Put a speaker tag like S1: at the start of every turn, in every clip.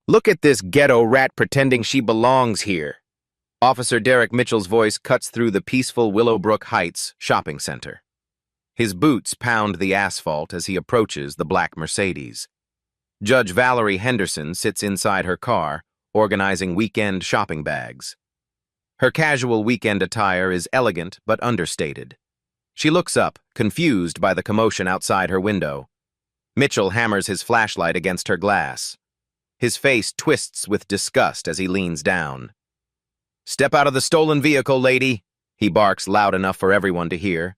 S1: Look at this ghetto rat pretending she belongs here. Officer Derek Mitchell's voice cuts through the peaceful Willowbrook Heights shopping center. His boots pound the asphalt as he approaches the black Mercedes. Judge Valerie Henderson sits inside her car, organizing weekend shopping bags. Her casual weekend attire is elegant but understated. She looks up, confused by the commotion outside her window. Mitchell hammers his flashlight against her glass. His face twists with disgust as he leans down. "Step out of the stolen vehicle, lady," he barks loud enough for everyone to hear.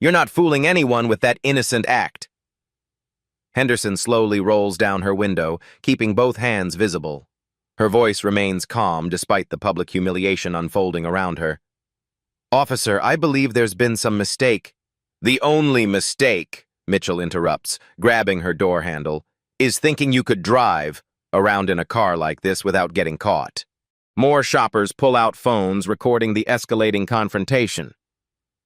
S1: "You're not fooling anyone with that innocent act." Henderson slowly rolls down her window, keeping both hands visible. Her voice remains calm despite the public humiliation unfolding around her. "Officer, I believe there's been some mistake." "The only mistake," Mitchell interrupts, grabbing her door handle, "is thinking you could drive around in a car like this without getting caught." More shoppers pull out phones, recording the escalating confrontation.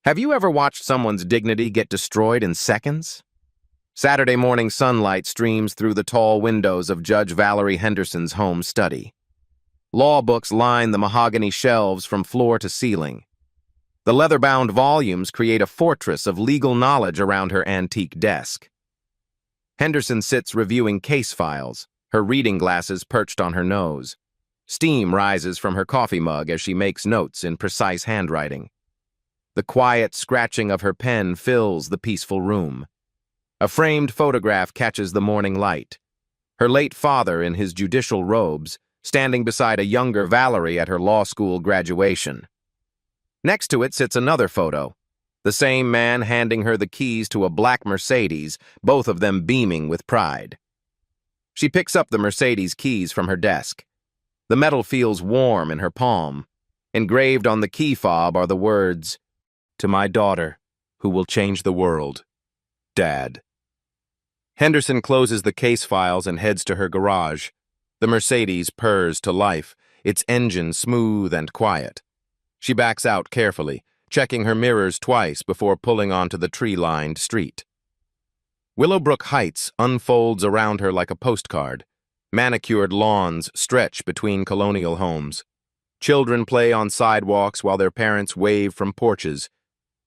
S1: Have you ever watched someone's dignity get destroyed in seconds? Saturday morning sunlight streams through the tall windows of Judge Valerie Henderson's home study. Law books line the mahogany shelves from floor to ceiling. The leather-bound volumes create a fortress of legal knowledge around her antique desk. Henderson sits reviewing case files, her reading glasses perched on her nose. Steam rises from her coffee mug as she makes notes in precise handwriting. The quiet scratching of her pen fills the peaceful room. A framed photograph catches the morning light. Her late father in his judicial robes, standing beside a younger Valerie at her law school graduation. Next to it sits another photo, the same man handing her the keys to a black Mercedes, both of them beaming with pride. She picks up the Mercedes keys from her desk. The metal feels warm in her palm. Engraved on the key fob are the words, "To my daughter, who will change the world, Dad." Henderson closes the case files and heads to her garage. The Mercedes purrs to life, its engine smooth and quiet. She backs out carefully, checking her mirrors twice before pulling onto the tree-lined street. Willowbrook Heights unfolds around her like a postcard. Manicured lawns stretch between colonial homes. Children play on sidewalks while their parents wave from porches.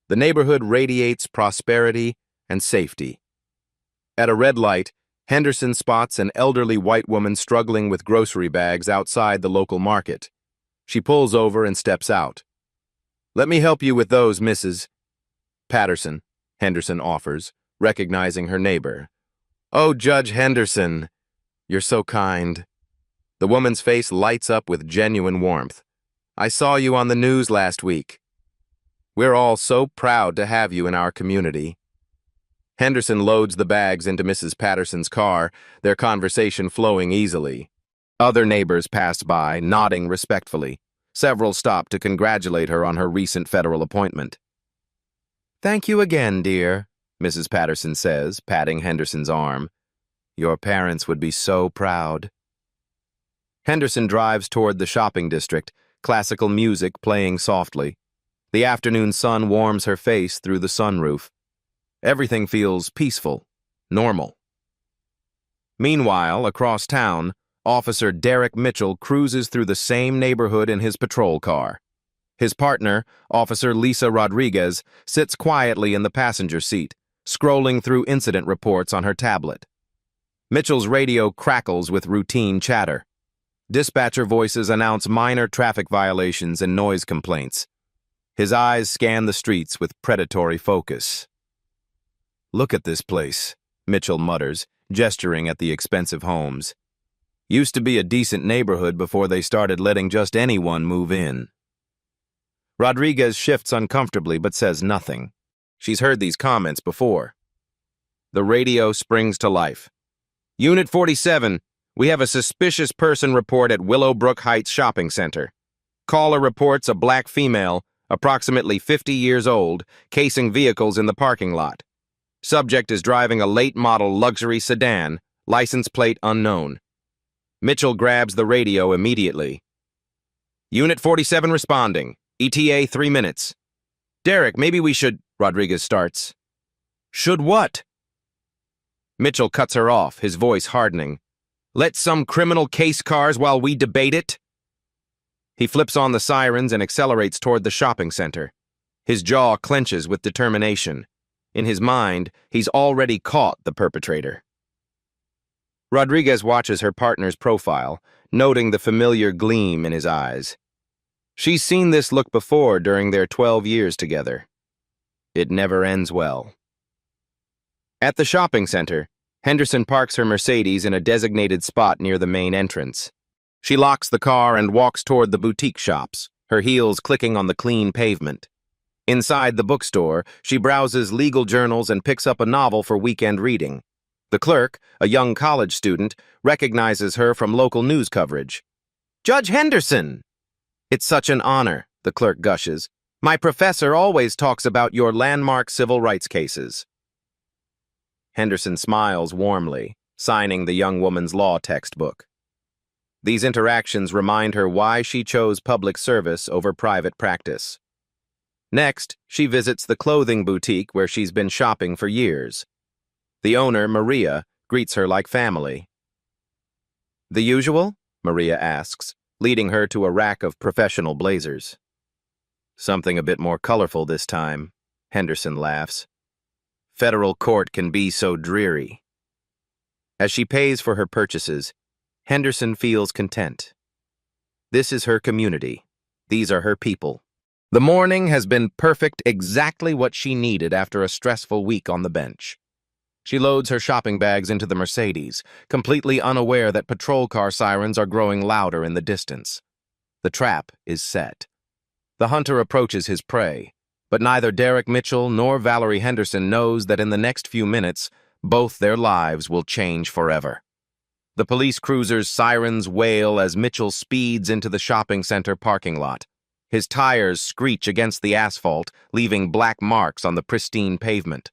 S1: The neighborhood radiates prosperity and safety. At a red light, Henderson spots an elderly white woman struggling with grocery bags outside the local market. She pulls over and steps out. "Let me help you with those, Mrs. Patterson," Henderson offers, recognizing her neighbor. "Oh, Judge Henderson, you're so kind." The woman's face lights up with genuine warmth. "I saw you on the news last week. We're all so proud to have you in our community." Henderson loads the bags into Mrs. Patterson's car, their conversation flowing easily. Other neighbors pass by, nodding respectfully. Several stop to congratulate her on her recent federal appointment. "Thank you again, dear," Mrs. Patterson says, patting Henderson's arm. "Your parents would be so proud." Henderson drives toward the shopping district, classical music playing softly. The afternoon sun warms her face through the sunroof. Everything feels peaceful, normal. Meanwhile, across town, Officer Derek Mitchell cruises through the same neighborhood in his patrol car. His partner, Officer Lisa Rodriguez, sits quietly in the passenger seat, scrolling through incident reports on her tablet. Mitchell's radio crackles with routine chatter. Dispatcher voices announce minor traffic violations and noise complaints. His eyes scan the streets with predatory focus. "Look at this place," Mitchell mutters, gesturing at the expensive homes. "Used to be a decent neighborhood before they started letting just anyone move in." Rodriguez shifts uncomfortably but says nothing. She's heard these comments before. The radio springs to life. "Unit 47, we have a suspicious person report at Willowbrook Heights Shopping Center. Caller reports a black female, approximately 50 years old, casing vehicles in the parking lot. Subject is driving a late-model luxury sedan, license plate unknown." Mitchell grabs the radio immediately. "Unit 47 responding. ETA 3 minutes. Derek, maybe we should..." Rodriguez starts. "Should what?" Mitchell cuts her off, his voice hardening. Let some criminal case cars while we debate it? He flips on the sirens and accelerates toward the shopping center. His jaw clenches with determination. In his mind, he's already caught the perpetrator. Rodriguez watches her partner's profile, noting the familiar gleam in his eyes. She's seen this look before during their 12 years together. It never ends well. At the shopping center, Henderson parks her Mercedes in a designated spot near the main entrance. She locks the car and walks toward the boutique shops, her heels clicking on the clean pavement. Inside the bookstore, she browses legal journals and picks up a novel for weekend reading. The clerk, a young college student, recognizes her from local news coverage. "Judge Henderson!" "It's such an honor," the clerk gushes. "My professor always talks about your landmark civil rights cases." Henderson smiles warmly, signing the young woman's law textbook. These interactions remind her why she chose public service over private practice. Next, she visits the clothing boutique where she's been shopping for years. The owner, Maria, greets her like family. "The usual?" Maria asks, leading her to a rack of professional blazers. "Something a bit more colorful this time," Henderson laughs. "Federal court can be so dreary." As she pays for her purchases, Henderson feels content. This is her community. These are her people. The morning has been perfect, exactly what she needed after a stressful week on the bench. She loads her shopping bags into the Mercedes, completely unaware that patrol car sirens are growing louder in the distance. The trap is set. The hunter approaches his prey, but neither Derek Mitchell nor Valerie Henderson knows that in the next few minutes, both their lives will change forever. The police cruiser's sirens wail as Mitchell speeds into the shopping center parking lot. His tires screech against the asphalt, leaving black marks on the pristine pavement.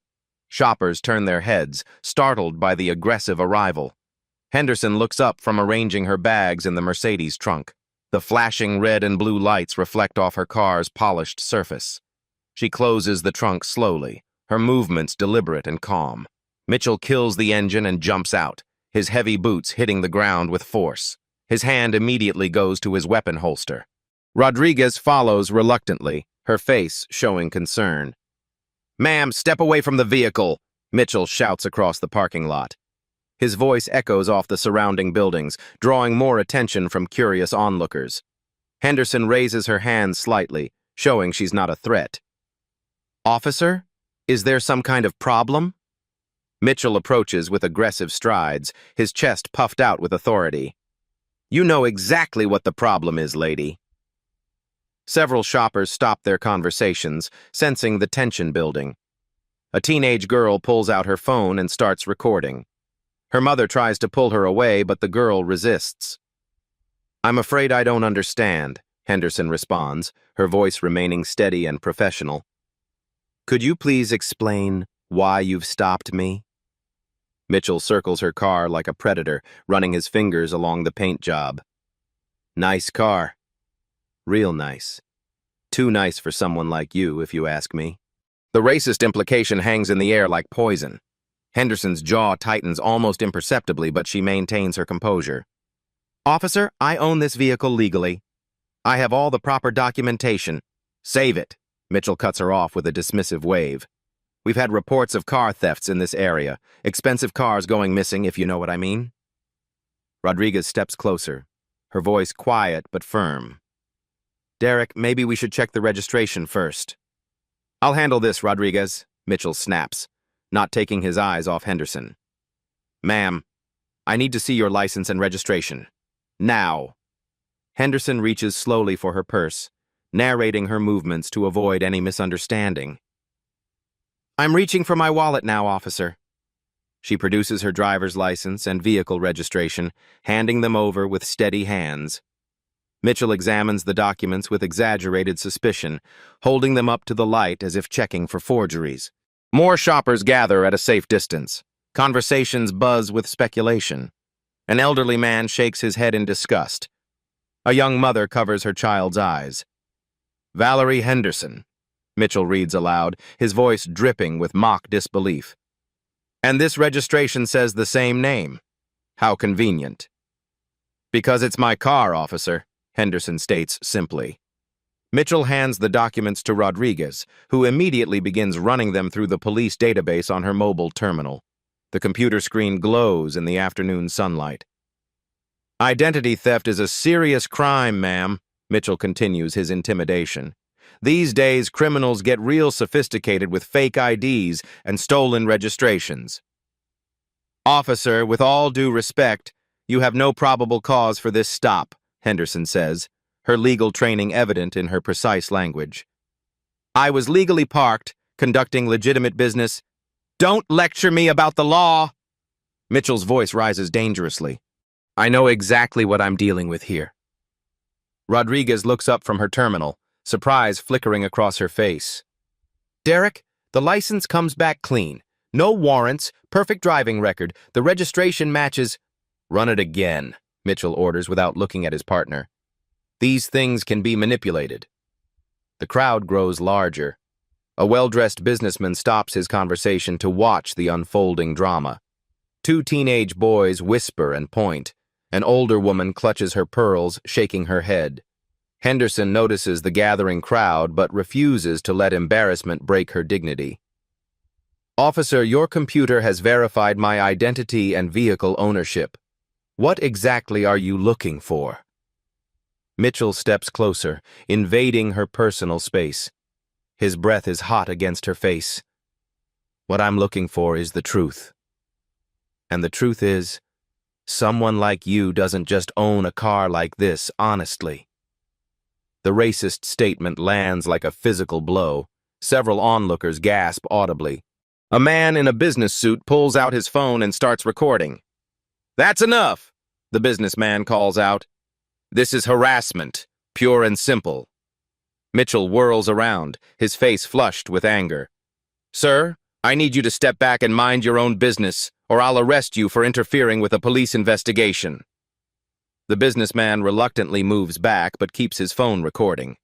S1: Shoppers turn their heads, startled by the aggressive arrival. Henderson looks up from arranging her bags in the Mercedes trunk. The flashing red and blue lights reflect off her car's polished surface. She closes the trunk slowly, her movements deliberate and calm. Mitchell kills the engine and jumps out, his heavy boots hitting the ground with force. His hand immediately goes to his weapon holster. Rodriguez follows reluctantly, her face showing concern. "Ma'am, step away from the vehicle," Mitchell shouts across the parking lot. His voice echoes off the surrounding buildings, drawing more attention from curious onlookers. Henderson raises her hand slightly, showing she's not a threat. "Officer, is there some kind of problem?" Mitchell approaches with aggressive strides, his chest puffed out with authority. "You know exactly what the problem is, lady." Several shoppers stop their conversations, sensing the tension building. A teenage girl pulls out her phone and starts recording. Her mother tries to pull her away, but the girl resists. "I'm afraid I don't understand," Henderson responds, her voice remaining steady and professional. "Could you please explain why you've stopped me?" Mitchell circles her car like a predator, running his fingers along the paint job. "Nice car. Real nice. Too nice for someone like you, if you ask me." The racist implication hangs in the air like poison. Henderson's jaw tightens almost imperceptibly, but she maintains her composure. "Officer, I own this vehicle legally. I have all the proper documentation." "Save it," Mitchell cuts her off with a dismissive wave. "We've had reports of car thefts in this area, expensive cars going missing, if you know what I mean." Rodriguez steps closer, her voice quiet but firm. "Derek, maybe we should check the registration first." "I'll handle this, Rodriguez," Mitchell snaps, not taking his eyes off Henderson. "Ma'am, I need to see your license and registration. Now." Henderson reaches slowly for her purse, narrating her movements to avoid any misunderstanding. "I'm reaching for my wallet now, officer." She produces her driver's license and vehicle registration, handing them over with steady hands. Mitchell examines the documents with exaggerated suspicion, holding them up to the light as if checking for forgeries. More shoppers gather at a safe distance. Conversations buzz with speculation. An elderly man shakes his head in disgust. A young mother covers her child's eyes. "Valerie Henderson," Mitchell reads aloud, his voice dripping with mock disbelief. "And this registration says the same name. How convenient. Because it's my car, officer, Henderson states simply. Mitchell hands the documents to Rodriguez, who immediately begins running them through the police database on her mobile terminal. The computer screen glows in the afternoon sunlight. Identity theft is a serious crime, ma'am, Mitchell continues his intimidation. These days, criminals get real sophisticated with fake IDs and stolen registrations. Officer, with all due respect, you have no probable cause for this stop, Henderson says, her legal training evident in her precise language. I was legally parked, conducting legitimate business. Don't lecture me about the law! Mitchell's voice rises dangerously. I know exactly what I'm dealing with here. Rodriguez looks up from her terminal, surprise flickering across her face. Derek, the license comes back clean. No warrants, perfect driving record. The registration matches. Run it again, Mitchell orders without looking at his partner. These things can be manipulated. The crowd grows larger. A well-dressed businessman stops his conversation to watch the unfolding drama. Two teenage boys whisper and point. An older woman clutches her pearls, shaking her head. Henderson notices the gathering crowd but refuses to let embarrassment break her dignity. Officer, your computer has verified my identity and vehicle ownership. What exactly are you looking for? Mitchell steps closer, invading her personal space. His breath is hot against her face. What I'm looking for is the truth. And the truth is, someone like you doesn't just own a car like this, honestly. The racist statement lands like a physical blow. Several onlookers gasp audibly. A man in a business suit pulls out his phone and starts recording. That's enough, the businessman calls out. This is harassment, pure and simple. Mitchell whirls around, his face flushed with anger. Sir, I need you to step back and mind your own business, or I'll arrest you for interfering with a police investigation. The businessman reluctantly moves back but keeps his phone recording.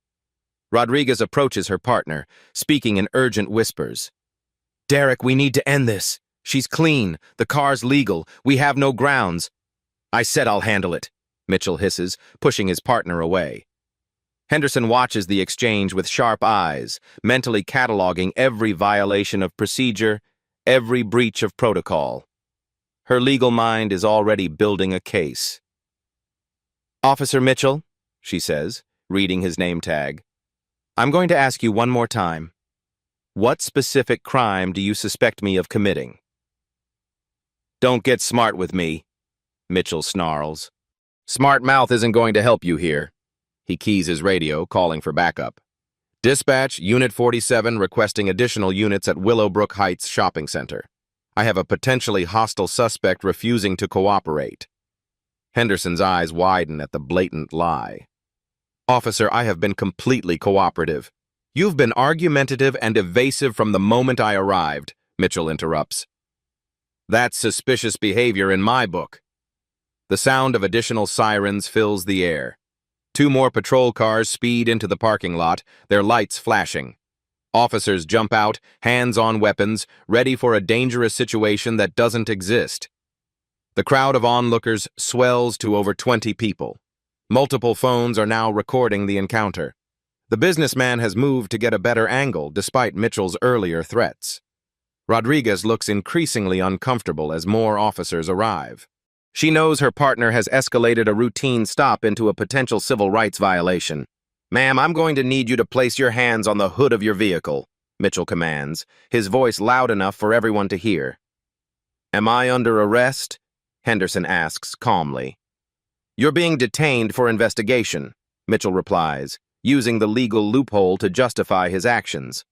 S1: Rodriguez approaches her partner, speaking in urgent whispers. Derek, we need to end this. She's clean. The car's legal. We have no grounds. I said I'll handle it, Mitchell hisses, pushing his partner away. Henderson watches the exchange with sharp eyes, mentally cataloging every violation of procedure, every breach of protocol. Her legal mind is already building a case. Officer Mitchell, she says, reading his name tag, I'm going to ask you one more time. What specific crime do you suspect me of committing? Don't get smart with me, Mitchell snarls. Smart mouth isn't going to help you here. He keys his radio, calling for backup. Dispatch, Unit 47 requesting additional units at Willowbrook Heights Shopping Center. I have a potentially hostile suspect refusing to cooperate. Henderson's eyes widen at the blatant lie. Officer, I have been completely cooperative. You've been argumentative and evasive from the moment I arrived, Mitchell interrupts. That's suspicious behavior in my book. The sound of additional sirens fills the air. Two more patrol cars speed into the parking lot, their lights flashing. Officers jump out, hands on weapons, ready for a dangerous situation that doesn't exist. The crowd of onlookers swells to over 20 people. Multiple phones are now recording the encounter. The businessman has moved to get a better angle despite Mitchell's earlier threats. Rodriguez looks increasingly uncomfortable as more officers arrive. She knows her partner has escalated a routine stop into a potential civil rights violation. Ma'am, I'm going to need you to place your hands on the hood of your vehicle, Mitchell commands, his voice loud enough for everyone to hear. Am I under arrest? Henderson asks calmly. You're being detained for investigation, Mitchell replies, using the legal loophole to justify his actions.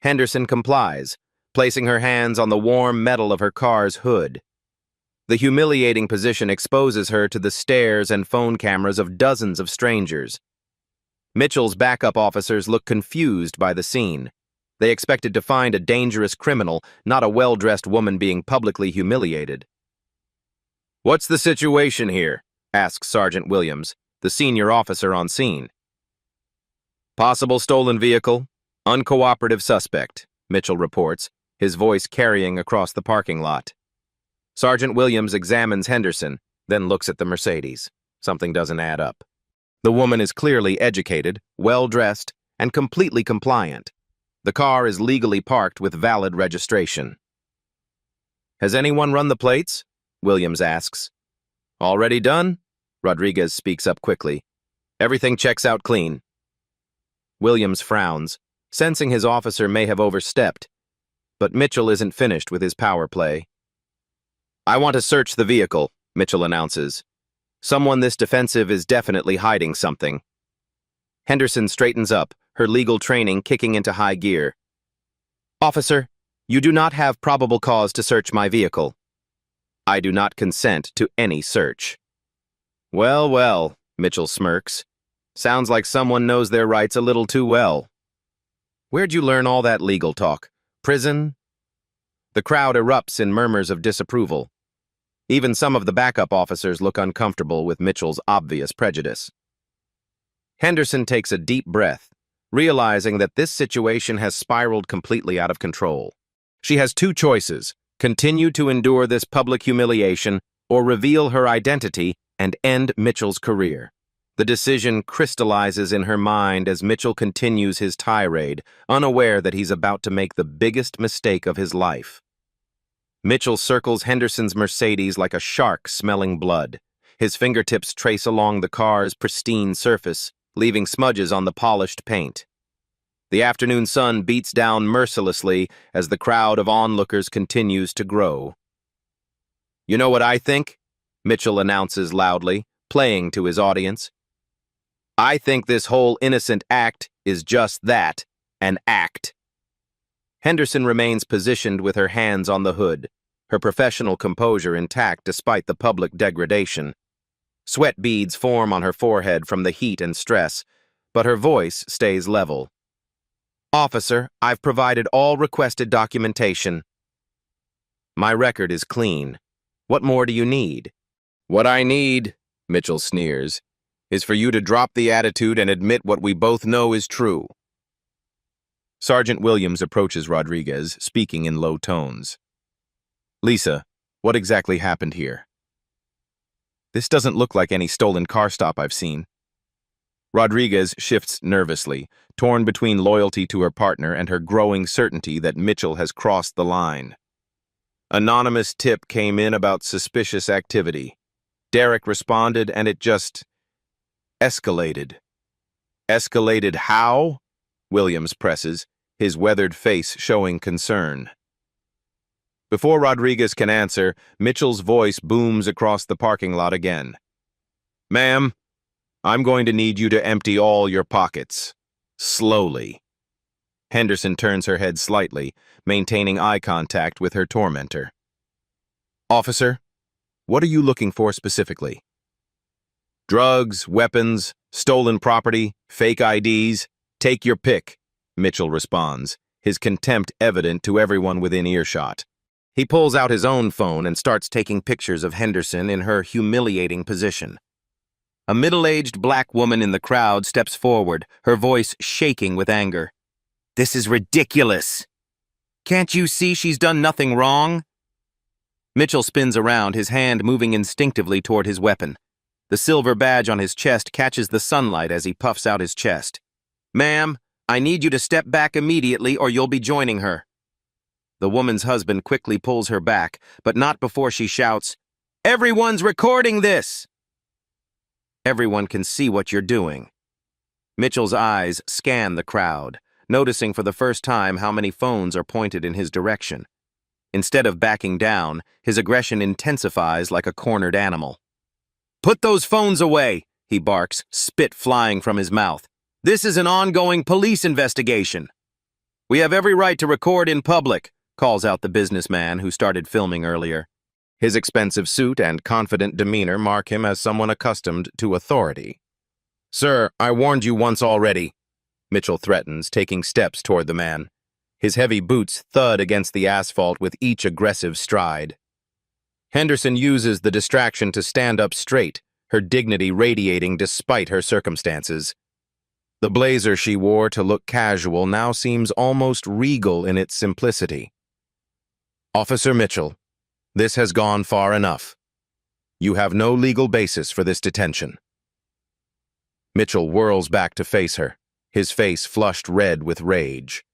S1: Henderson complies, placing her hands on the warm metal of her car's hood. The humiliating position exposes her to the stares and phone cameras of dozens of strangers. Mitchell's backup officers look confused by the scene. They expected to find a dangerous criminal, not a well-dressed woman being publicly humiliated. What's the situation here? Asks Sergeant Williams, the senior officer on scene. Possible stolen vehicle, uncooperative suspect, Mitchell reports, his voice carrying across the parking lot. Sergeant Williams examines Henderson, then looks at the Mercedes. Something doesn't add up. The woman is clearly educated, well-dressed, and completely compliant. The car is legally parked with valid registration. "Has anyone run the plates?" Williams asks. "Already done?" Rodriguez speaks up quickly. "Everything checks out clean." Williams frowns, sensing his officer may have overstepped, but Mitchell isn't finished with his power play. "I want to search the vehicle," Mitchell announces. "Someone this defensive is definitely hiding something." Henderson straightens up, her legal training kicking into high gear. "Officer, you do not have probable cause to search my vehicle." "I do not consent to any search." "Well, well," Mitchell smirks. "Sounds like someone knows their rights a little too well." "Where'd you learn all that legal talk? Prison?" The crowd erupts in murmurs of disapproval. Even some of the backup officers look uncomfortable with Mitchell's obvious prejudice. Henderson takes a deep breath, realizing that this situation has spiraled completely out of control. She has two choices: continue to endure this public humiliation or reveal her identity and end Mitchell's career. The decision crystallizes in her mind as Mitchell continues his tirade, unaware that he's about to make the biggest mistake of his life. Mitchell circles Henderson's Mercedes like a shark smelling blood. His fingertips trace along the car's pristine surface, leaving smudges on the polished paint. The afternoon sun beats down mercilessly as the crowd of onlookers continues to grow. "You know what I think?" Mitchell announces loudly, playing to his audience. "I think this whole innocent act is just that, an act." Henderson remains positioned with her hands on the hood, her professional composure intact despite the public degradation. Sweat beads form on her forehead from the heat and stress, but her voice stays level. "Officer, I've provided all requested documentation." "My record is clean. What more do you need?" "What I need," Mitchell sneers, "is for you to drop the attitude and admit what we both know is true." Sergeant Williams approaches Rodriguez, speaking in low tones. "Lisa, what exactly happened here?" "This doesn't look like any stolen car stop I've seen." Rodriguez shifts nervously, torn between loyalty to her partner and her growing certainty that Mitchell has crossed the line. "Anonymous tip came in about suspicious activity. Derek responded and it just escalated." "Escalated how?" Williams presses, his weathered face showing concern. Before Rodriguez can answer, Mitchell's voice booms across the parking lot again. "Ma'am, I'm going to need you to empty all your pockets. Slowly." Henderson turns her head slightly, maintaining eye contact with her tormentor. "Officer, what are you looking for specifically?" "Drugs, weapons, stolen property, fake IDs. Take your pick," Mitchell responds, his contempt evident to everyone within earshot. He pulls out his own phone and starts taking pictures of Henderson in her humiliating position. A middle-aged black woman in the crowd steps forward, her voice shaking with anger. "This is ridiculous. Can't you see she's done nothing wrong?" Mitchell spins around, his hand moving instinctively toward his weapon. The silver badge on his chest catches the sunlight as he puffs out his chest. "Ma'am, I need you to step back immediately or you'll be joining her." The woman's husband quickly pulls her back, but not before she shouts, "Everyone's recording this!" "Everyone can see what you're doing." Mitchell's eyes scan the crowd, noticing for the first time how many phones are pointed in his direction. Instead of backing down, his aggression intensifies like a cornered animal. "Put those phones away," he barks, spit flying from his mouth. "This is an ongoing police investigation." "We have every right to record in public," calls out the businessman who started filming earlier. His expensive suit and confident demeanor mark him as someone accustomed to authority. "Sir, I warned you once already," Mitchell threatens, taking steps toward the man. His heavy boots thud against the asphalt with each aggressive stride. Henderson uses the distraction to stand up straight, her dignity radiating despite her circumstances. The blazer she wore to look casual now seems almost regal in its simplicity. "Officer Mitchell, This has gone far enough. You have no legal basis for this detention. Mitchell whirls back to face her, his face flushed red with rage.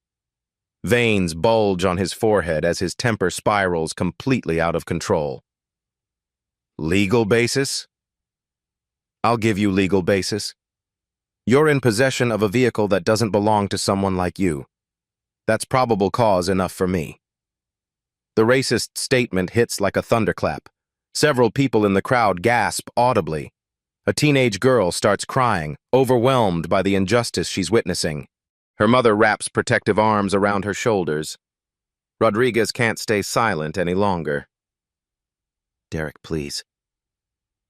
S1: Veins bulge on his forehead as his temper spirals completely out of control. Legal basis? I'll give you legal basis. You're in possession of a vehicle that doesn't belong to someone like you. That's probable cause enough for me. The racist statement hits like a thunderclap. Several people in the crowd gasp audibly. A teenage girl starts crying, overwhelmed by the injustice she's witnessing. Her mother wraps protective arms around her shoulders. Rodriguez can't stay silent any longer. Derek, please.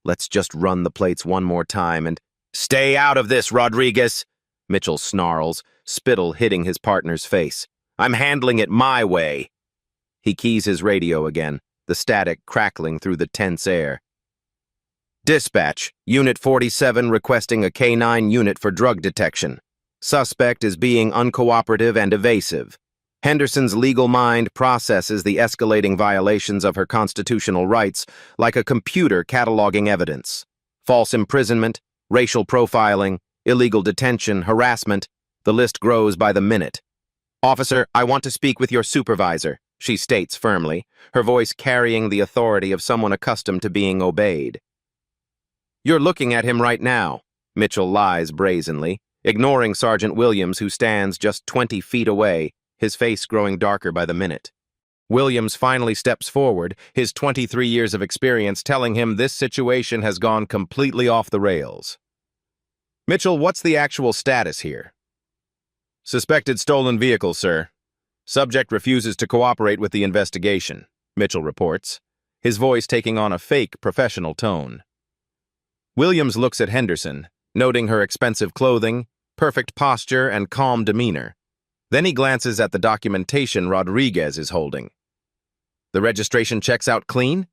S1: Let's just run the plates one more time and— Stay out of this, Rodriguez! Mitchell snarls, spittle hitting his partner's face. I'm handling it my way. He keys his radio again, the static crackling through the tense air. Dispatch, Unit 47 requesting a K-9 unit for drug detection. Suspect is being uncooperative and evasive. Henderson's legal mind processes the escalating violations of her constitutional rights like a computer cataloging evidence. False imprisonment, racial profiling, illegal detention, harassment, the list grows by the minute. Officer, I want to speak with your supervisor, she states firmly, her voice carrying the authority of someone accustomed to being obeyed. You're looking at him right now, Mitchell lies brazenly, ignoring Sergeant Williams, who stands just 20 feet away, his face growing darker by the minute. Williams finally steps forward, his 23 years of experience telling him this situation has gone completely off the rails. Mitchell, what's the actual status here? Suspected stolen vehicle, sir. Subject refuses to cooperate with the investigation, Mitchell reports, his voice taking on a fake professional tone. Williams looks at Henderson, noting her expensive clothing, perfect posture, and calm demeanor. Then he glances at the documentation Rodriguez is holding. The registration checks out clean?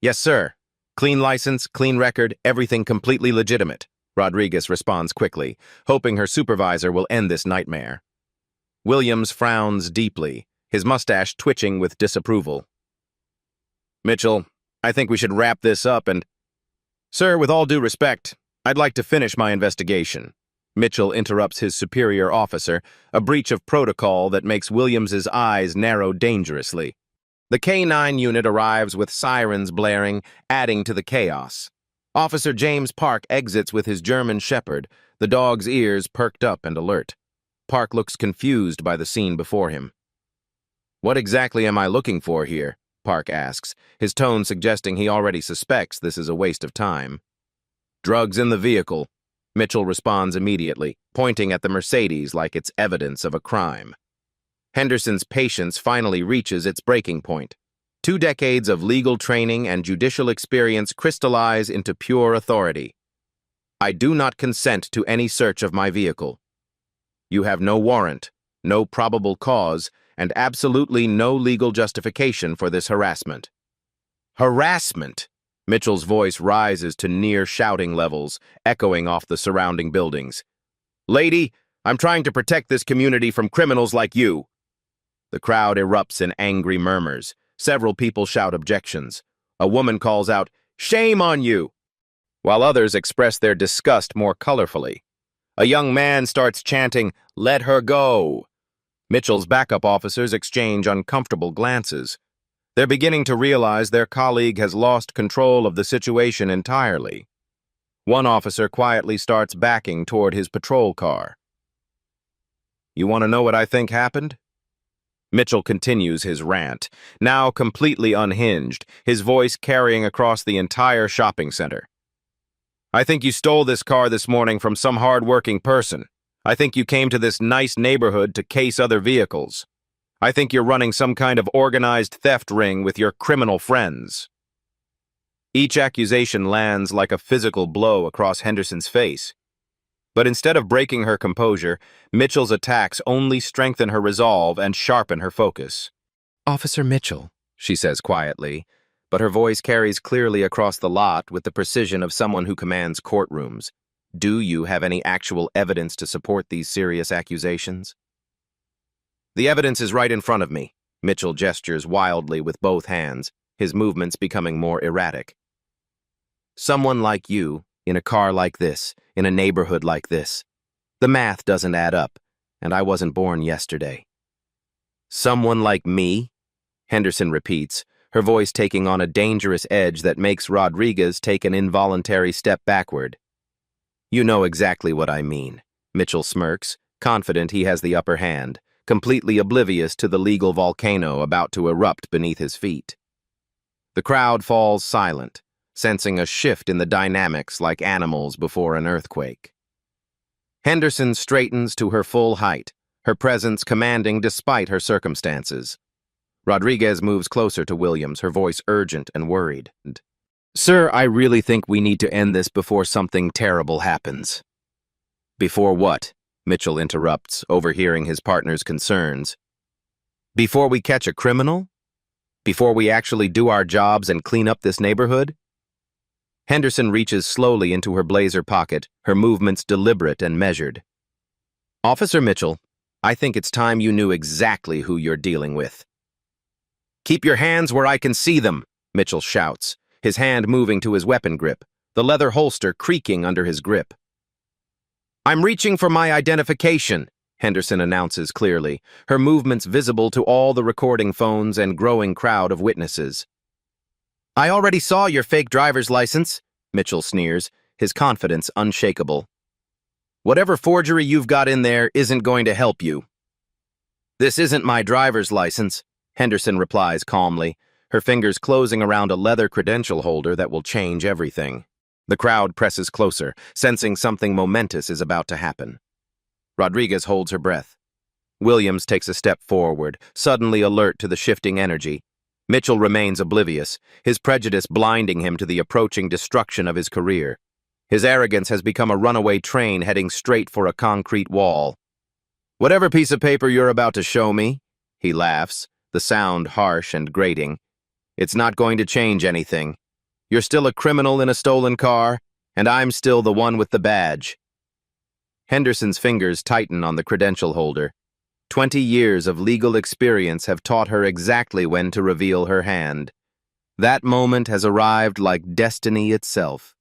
S1: Yes, sir. Clean license, clean record, everything completely legitimate, Rodriguez responds quickly, hoping her supervisor will end this nightmare. Williams frowns deeply, his mustache twitching with disapproval. Mitchell, I think we should wrap this up and— Sir, with all due respect, I'd like to finish my investigation. Mitchell interrupts his superior officer, a breach of protocol that makes Williams's eyes narrow dangerously. The K-9 unit arrives with sirens blaring, adding to the chaos. Officer James Park exits with his German Shepherd, the dog's ears perked up and alert. Park looks confused by the scene before him. What exactly am I looking for here? Park asks, his tone suggesting he already suspects this is a waste of time. Drugs in the vehicle, Mitchell responds immediately, pointing at the Mercedes like it's evidence of a crime. Henderson's patience finally reaches its breaking point. 2 decades of legal training and judicial experience crystallize into pure authority. I do not consent to any search of my vehicle. You have no warrant, no probable cause, and absolutely no legal justification for this harassment. Harassment! Mitchell's voice rises to near shouting levels, echoing off the surrounding buildings. Lady, I'm trying to protect this community from criminals like you. The crowd erupts in angry murmurs. Several people shout objections. A woman calls out, "Shame on you!" while others express their disgust more colorfully. A young man starts chanting, "Let her go!" Mitchell's backup officers exchange uncomfortable glances. They're beginning to realize their colleague has lost control of the situation entirely. One officer quietly starts backing toward his patrol car. You want to know what I think happened? Mitchell continues his rant, now completely unhinged, his voice carrying across the entire shopping center. I think you stole this car this morning from some hard-working person. I think you came to this nice neighborhood to case other vehicles. I think you're running some kind of organized theft ring with your criminal friends. Each accusation lands like a physical blow across Henderson's face. But instead of breaking her composure, Mitchell's attacks only strengthen her resolve and sharpen her focus. Officer Mitchell, she says quietly, but her voice carries clearly across the lot with the precision of someone who commands courtrooms. Do you have any actual evidence to support these serious accusations? The evidence is right in front of me, Mitchell gestures wildly with both hands. his movements becoming more erratic. Someone like you, in a car like this, in a neighborhood like this. The math doesn't add up, and I wasn't born yesterday. Someone like me? Henderson repeats, her voice taking on a dangerous edge that makes Rodriguez take an involuntary step backward. You know exactly what I mean, Mitchell smirks, confident he has the upper hand, completely oblivious to the legal volcano about to erupt beneath his feet. The crowd falls silent, sensing a shift in the dynamics like animals before an earthquake. Henderson straightens to her full height, her presence commanding despite her circumstances. Rodriguez moves closer to Williams, her voice urgent and worried. Sir, I really think we need to end this before something terrible happens. Before what? Mitchell interrupts, overhearing his partner's concerns. Before we catch a criminal? Before we actually do our jobs and clean up this neighborhood? Henderson reaches slowly into her blazer pocket, her movements deliberate and measured. Officer Mitchell, I think it's time you knew exactly who you're dealing with. Keep your hands where I can see them, Mitchell shouts, his hand moving to his weapon grip, the leather holster creaking under his grip. I'm reaching for my identification, Henderson announces clearly, her movements visible to all the recording phones and growing crowd of witnesses. I already saw your fake driver's license, Mitchell sneers, his confidence unshakable. Whatever forgery you've got in there isn't going to help you. This isn't my driver's license, Henderson replies calmly, her fingers closing around a leather credential holder that will change everything. The crowd presses closer, sensing something momentous is about to happen. Rodriguez holds her breath. Williams takes a step forward, suddenly alert to the shifting energy. Mitchell remains oblivious, his prejudice blinding him to the approaching destruction of his career. His arrogance has become a runaway train heading straight for a concrete wall. Whatever piece of paper you're about to show me, he laughs, the sound harsh and grating. It's not going to change anything. You're still a criminal in a stolen car, and I'm still the one with the badge. Henderson's fingers tighten on the credential holder. 20 years of legal experience have taught her exactly when to reveal her hand. That moment has arrived like destiny itself.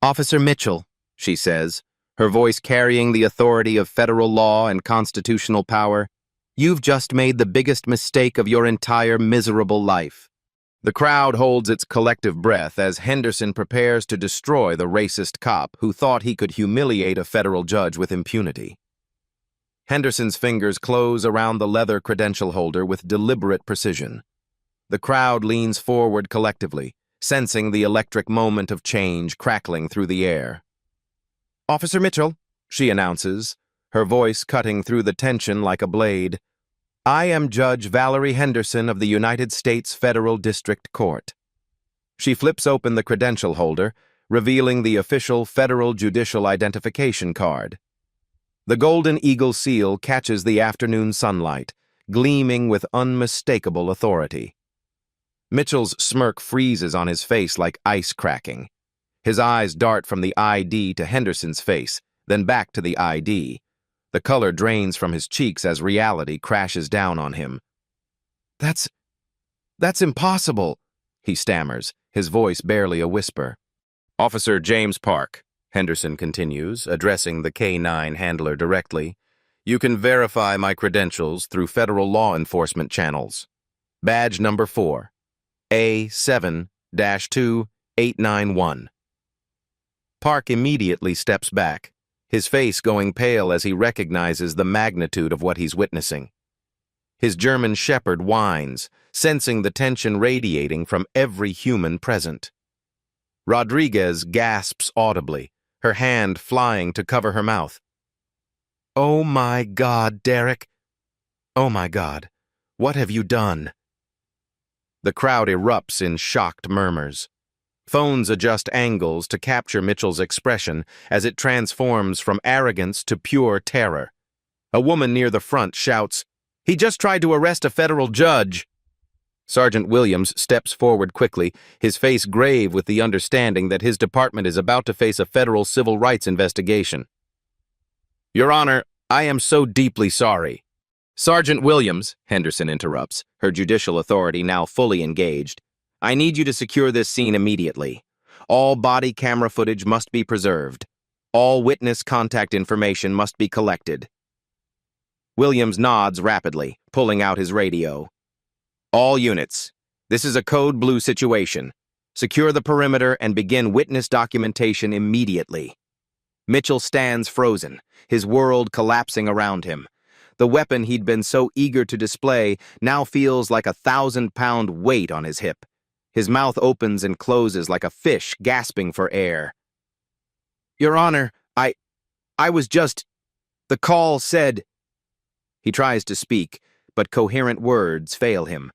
S1: Officer Mitchell, she says, her voice carrying the authority of federal law and constitutional power, you've just made the biggest mistake of your entire miserable life. The crowd holds its collective breath as Henderson prepares to destroy the racist cop who thought he could humiliate a federal judge with impunity. Henderson's fingers close around the leather credential holder with deliberate precision. The crowd leans forward collectively, sensing the electric moment of change crackling through the air. Officer Mitchell, she announces, her voice cutting through the tension like a blade. I am Judge Valerie Henderson of the United States Federal District Court. She flips open the credential holder, revealing the official federal judicial identification card. The golden eagle seal catches the afternoon sunlight, gleaming with unmistakable authority. Mitchell's smirk freezes on his face like ice cracking. His eyes dart from the ID to Henderson's face, then back to the ID. The color drains from his cheeks as reality crashes down on him. That's impossible, he stammers, his voice barely a whisper. Officer James Park, Henderson continues, addressing the K-9 handler directly, you can verify my credentials through federal law enforcement channels. Badge number 4, A7-2891. Park immediately steps back, his face going pale as he recognizes the magnitude of what he's witnessing. His German shepherd whines, sensing the tension radiating from every human present. Rodriguez gasps audibly, her hand flying to cover her mouth. Oh my God, Derek! Oh my God, what have you done? The crowd erupts in shocked murmurs. Phones adjust angles to capture Mitchell's expression as it transforms from arrogance to pure terror. A woman near the front shouts, "He just tried to arrest a federal judge." Sergeant Williams steps forward quickly, his face grave with the understanding that his department is about to face a federal civil rights investigation. Your Honor, I am so deeply sorry. Sergeant Williams, Henderson interrupts, her judicial authority now fully engaged. I need you to secure this scene immediately. All body camera footage must be preserved. All witness contact information must be collected. Williams nods rapidly, pulling out his radio. All units, this is a code blue situation. Secure the perimeter and begin witness documentation immediately. Mitchell stands frozen, his world collapsing around him. The weapon he'd been so eager to display now feels like a 1,000-pound weight on his hip. His mouth opens and closes like a fish gasping for air. Your Honor, I was just... The call said... He tries to speak, but coherent words fail him.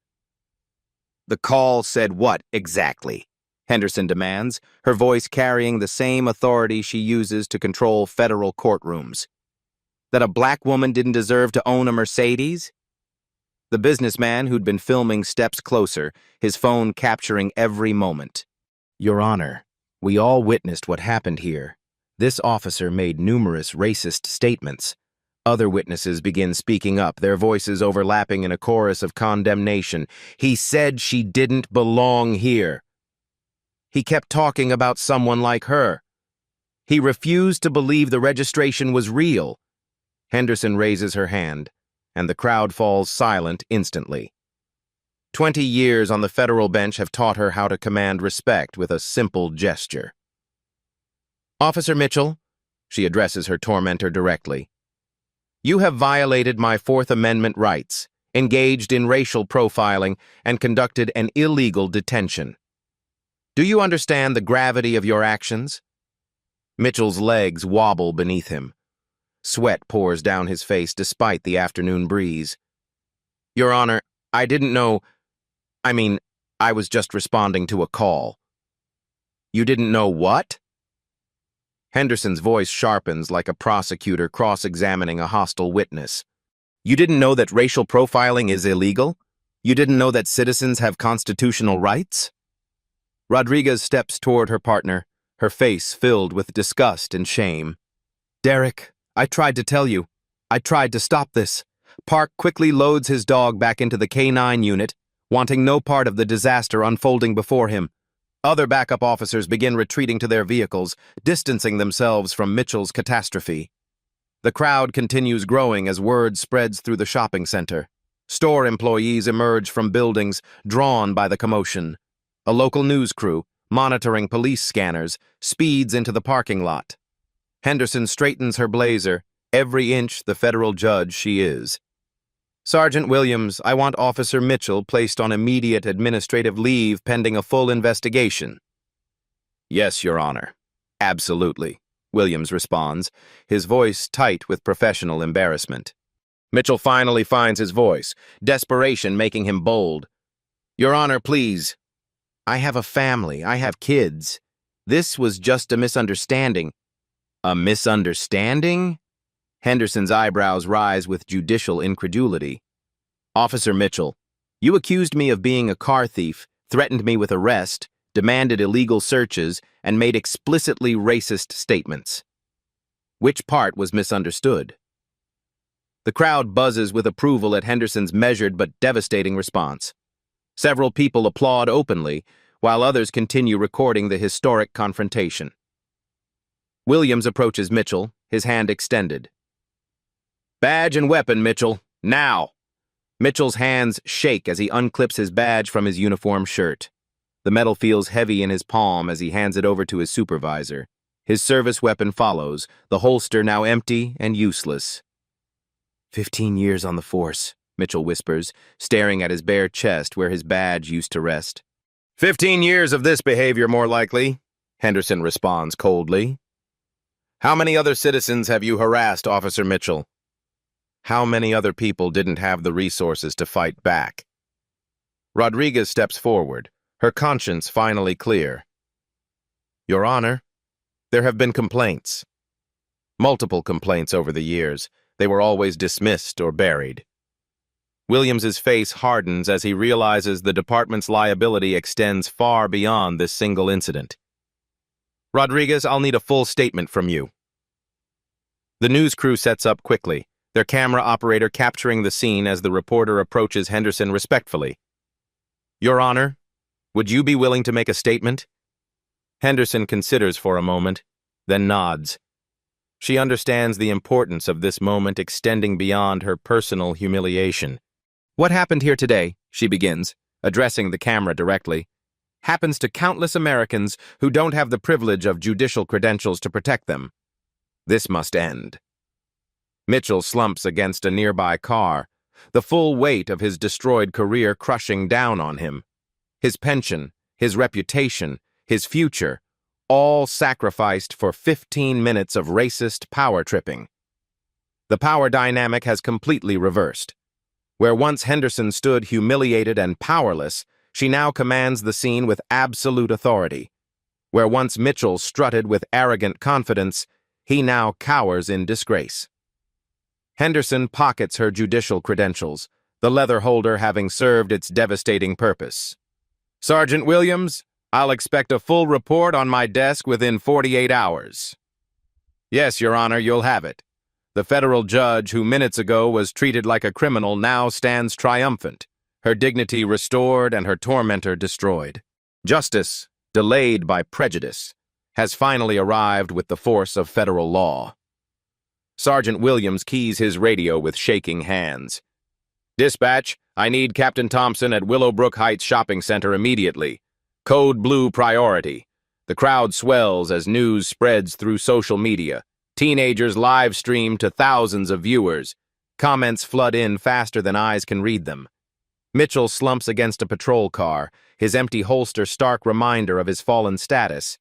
S1: The call said what, exactly? Henderson demands, her voice carrying the same authority she uses to control federal courtrooms. That a black woman didn't deserve to own a Mercedes? The businessman who'd been filming steps closer, his phone capturing every moment. Your Honor, we all witnessed what happened here. This officer made numerous racist statements. Other witnesses begin speaking up, their voices overlapping in a chorus of condemnation. He said she didn't belong here. He kept talking about someone like her. He refused to believe the registration was real. Henderson raises her hand, and the crowd falls silent instantly. 20 years on the federal bench have taught her how to command respect with a simple gesture. Officer Mitchell, she addresses her tormentor directly, you have violated my Fourth Amendment rights, engaged in racial profiling, and conducted an illegal detention. Do you understand the gravity of your actions? Mitchell's legs wobble beneath him. Sweat pours down his face despite the afternoon breeze. Your Honor, I didn't know... I was just responding to a call. You didn't know what? Henderson's voice sharpens like a prosecutor cross-examining a hostile witness. You didn't know that racial profiling is illegal? You didn't know that citizens have constitutional rights? Rodriguez steps toward her partner, her face filled with disgust and shame. Derek, I tried to tell you. I tried to stop this. Park quickly loads his dog back into the K-9 unit, wanting no part of the disaster unfolding before him. Other backup officers begin retreating to their vehicles, distancing themselves from Mitchell's catastrophe. The crowd continues growing as word spreads through the shopping center. Store employees emerge from buildings, drawn by the commotion. A local news crew, monitoring police scanners, speeds into the parking lot. Henderson straightens her blazer, every inch the federal judge she is. Sergeant Williams, I want Officer Mitchell placed on immediate administrative leave pending a full investigation. Yes, Your Honor. Absolutely, Williams responds, his voice tight with professional embarrassment. Mitchell finally finds his voice, desperation making him bold. Your Honor, please. I have a family. I have kids. This was just a misunderstanding. A misunderstanding? Henderson's eyebrows rise with judicial incredulity. Officer Mitchell, you accused me of being a car thief, threatened me with arrest, demanded illegal searches, and made explicitly racist statements. Which part was misunderstood? The crowd buzzes with approval at Henderson's measured but devastating response. Several people applaud openly, while others continue recording the historic confrontation. Williams approaches Mitchell, his hand extended. Badge and weapon, Mitchell, now! Mitchell's hands shake as he unclips his badge from his uniform shirt. The metal feels heavy in his palm as he hands it over to his supervisor. His service weapon follows, the holster now empty and useless. 15 years on the force, Mitchell whispers, staring at his bare chest where his badge used to rest. 15 years of this behavior, more likely, Henderson responds coldly. How many other citizens have you harassed, Officer Mitchell? How many other people didn't have the resources to fight back? Rodriguez steps forward, her conscience finally clear. Your Honor, there have been complaints. Multiple complaints over the years. They were always dismissed or buried. Williams's face hardens as he realizes the department's liability extends far beyond this single incident. Rodriguez, I'll need a full statement from you. The news crew sets up quickly, their camera operator capturing the scene as the reporter approaches Henderson respectfully. Your Honor, Would you be willing to make a statement? Henderson considers for a moment, then nods. She understands the importance of this moment extending beyond her personal humiliation. What happened here today, she begins, addressing the camera directly, happens to countless Americans who don't have the privilege of judicial credentials to protect them. This must end. Mitchell slumps against a nearby car, the full weight of his destroyed career crushing down on him. His pension, his reputation, his future, all sacrificed for 15 minutes of racist power tripping. The power dynamic has completely reversed. Where once Henderson stood humiliated and powerless, she now commands the scene with absolute authority. Where once Mitchell strutted with arrogant confidence, he now cowers in disgrace. Henderson pockets her judicial credentials, the leather holder having served its devastating purpose. Sergeant Williams, I'll expect a full report on my desk within 48 hours. Yes, Your Honor, you'll have it. The federal judge who minutes ago was treated like a criminal now stands triumphant, her dignity restored and her tormentor destroyed. Justice, delayed by prejudice, has finally arrived with the force of federal law. Sergeant Williams keys his radio with shaking hands. Dispatch, I need Captain Thompson at Willowbrook Heights Shopping Center immediately. Code Blue priority. The crowd swells as news spreads through social media. Teenagers live stream to thousands of viewers. Comments flood in faster than eyes can read them. Mitchell slumps against a patrol car, his empty holster stark reminder of his fallen status.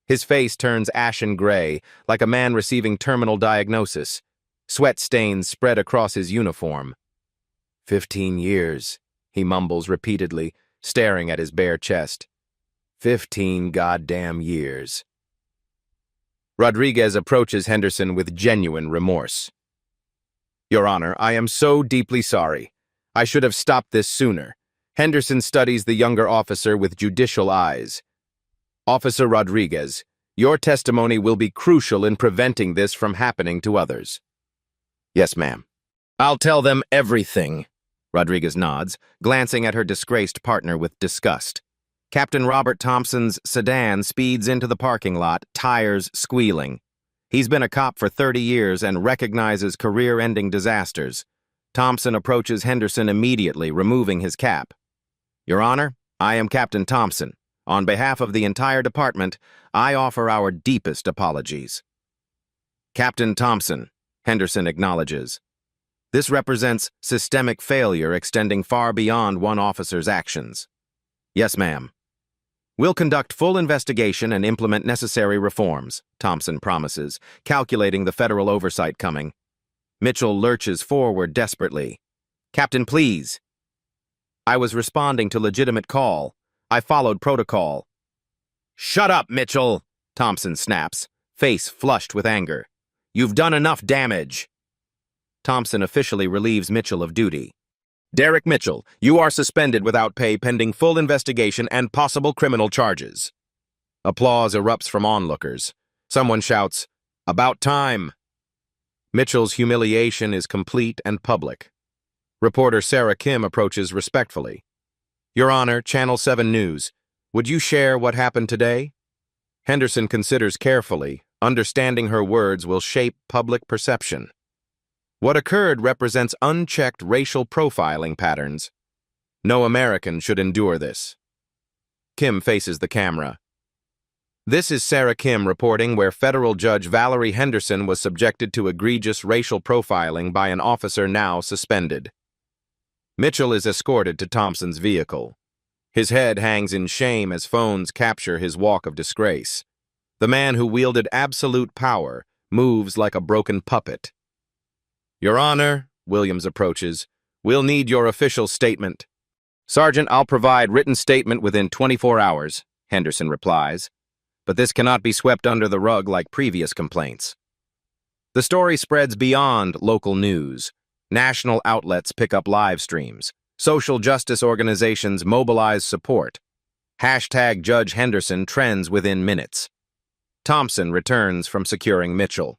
S1: His face turns ashen gray, like a man receiving terminal diagnosis. Sweat stains spread across his uniform. 15 years, he mumbles repeatedly, staring at his bare chest. 15 goddamn years. Rodriguez approaches Henderson with genuine remorse. Your Honor, I am so deeply sorry. I should have stopped this sooner. Henderson studies the younger officer with judicial eyes. Officer Rodriguez, your testimony will be crucial in preventing this from happening to others. Yes, ma'am. I'll tell them everything. Rodriguez nods, glancing at her disgraced partner with disgust. Captain Robert Thompson's sedan speeds into the parking lot, tires squealing. He's been a cop for 30 years and recognizes career-ending disasters. Thompson approaches Henderson immediately, removing his cap. Your Honor, I am Captain Thompson. On behalf of the entire department, I offer our deepest apologies. Captain Thompson, Henderson acknowledges. This represents systemic failure extending far beyond one officer's actions. Yes, ma'am. We'll conduct full investigation and implement necessary reforms, Thompson promises, calculating the federal oversight coming. Mitchell lurches forward desperately. Captain, please. I was responding to legitimate call. I followed protocol. Shut up, Mitchell, Thompson snaps, face flushed with anger. You've done enough damage. Thompson officially relieves Mitchell of duty. Derek Mitchell, you are suspended without pay pending full investigation and possible criminal charges. Applause erupts from onlookers. Someone shouts, "About time!" Mitchell's humiliation is complete and public. Reporter Sarah Kim approaches respectfully. Your Honor, Channel 7 News, would you share what happened today? Henderson considers carefully, understanding her words will shape public perception. What occurred represents unchecked racial profiling patterns. No American should endure this. Kim faces the camera. This is Sarah Kim reporting where federal judge Valerie Henderson was subjected to egregious racial profiling by an officer now suspended. Mitchell is escorted to Thompson's vehicle. His head hangs in shame as phones capture his walk of disgrace. The man who wielded absolute power moves like a broken puppet. Your Honor, Williams approaches, we'll need your official statement. Sergeant, I'll provide written statement within 24 hours, Henderson replies. But this cannot be swept under the rug like previous complaints. The story spreads beyond local news. National outlets pick up live streams. Social justice organizations mobilize support. Hashtag Judge Henderson trends within minutes. Thompson returns from securing Mitchell.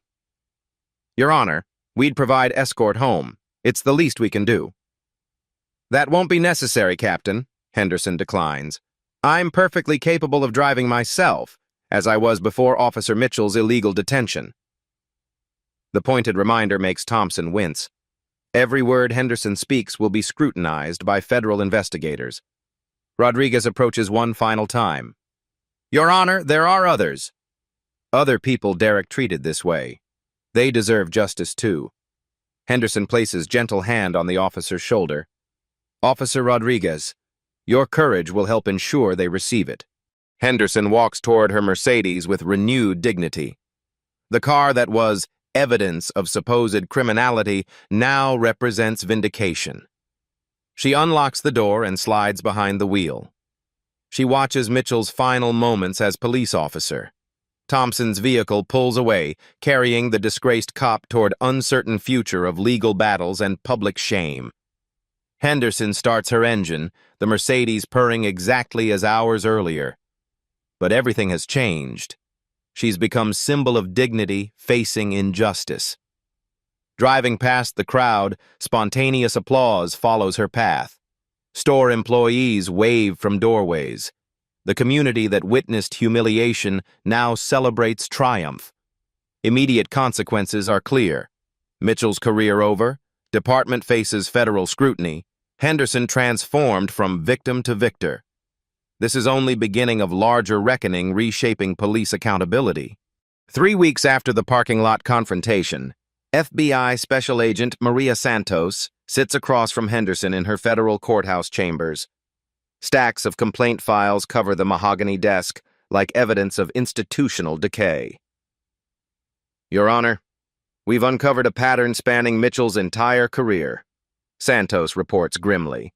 S1: Your Honor, we'd provide escort home. It's the least we can do. That won't be necessary, Captain, Henderson declines. I'm perfectly capable of driving myself, as I was before Officer Mitchell's illegal detention. The pointed reminder makes Thompson wince. Every word Henderson speaks will be scrutinized by federal investigators. Rodriguez approaches one final time. Your Honor, there are others. Other people Derek treated this way. They deserve justice too. Henderson places gentle hand on the officer's shoulder. Officer Rodriguez, your courage will help ensure they receive it. Henderson walks toward her Mercedes with renewed dignity. The car that was evidence of supposed criminality now represents vindication. She unlocks the door and slides behind the wheel. She watches Mitchell's final moments as police officer. Thompson's vehicle pulls away, carrying the disgraced cop toward uncertain future of legal battles and public shame. Henderson starts her engine, the Mercedes purring exactly as hours earlier. But everything has changed. She's become symbol of dignity facing injustice. Driving past the crowd, spontaneous applause follows her path. Store employees wave from doorways. The community that witnessed humiliation now celebrates triumph. Immediate consequences are clear. Mitchell's career over, department faces federal scrutiny, Henderson transformed from victim to victor. This is only beginning of larger reckoning reshaping police accountability. 3 weeks after the parking lot confrontation, FBI Special Agent Maria Santos sits across from Henderson in her federal courthouse chambers. Stacks of complaint files cover the mahogany desk like evidence of institutional decay. Your Honor, we've uncovered a pattern spanning Mitchell's entire career, Santos reports grimly.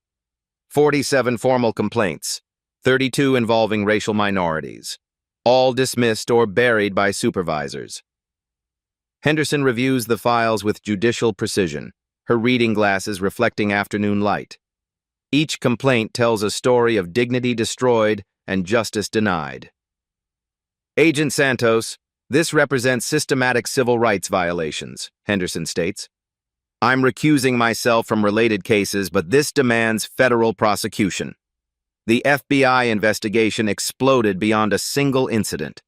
S1: 47 formal complaints, 32 involving racial minorities, all dismissed or buried by supervisors. Henderson reviews the files with judicial precision, her reading glasses reflecting afternoon light. Each complaint tells a story of dignity destroyed and justice denied. Agent Santos, this represents systematic civil rights violations, Henderson states. I'm recusing myself from related cases, but this demands federal prosecution. The FBI investigation exploded beyond a single incident.